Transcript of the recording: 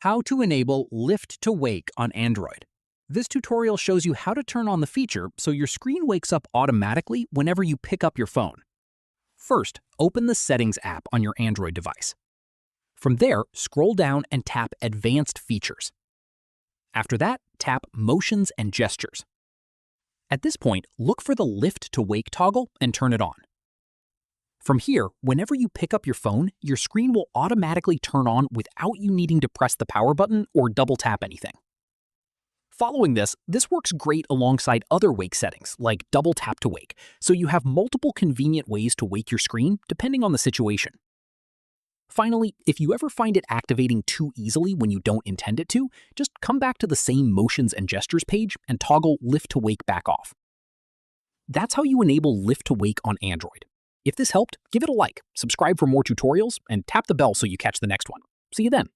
How to enable Lift to Wake on Android. This tutorial shows you how to turn on the feature so your screen wakes up automatically whenever you pick up your phone. First, open the Settings app on your Android device. From there, scroll down and tap Advanced Features. After that, tap Motions and Gestures. At this point, look for the Lift to Wake toggle and turn it on. From here, whenever you pick up your phone, your screen will automatically turn on without you needing to press the power button or double tap anything. Following this works great alongside other wake settings like double tap to wake, so you have multiple convenient ways to wake your screen depending on the situation. Finally, if you ever find it activating too easily when you don't intend it to, just come back to the same Motions and Gestures page and toggle Lift to Wake back off. That's how you enable Lift to Wake on Android. If this helped, give it a like, subscribe for more tutorials, and tap the bell so you catch the next one. See you then.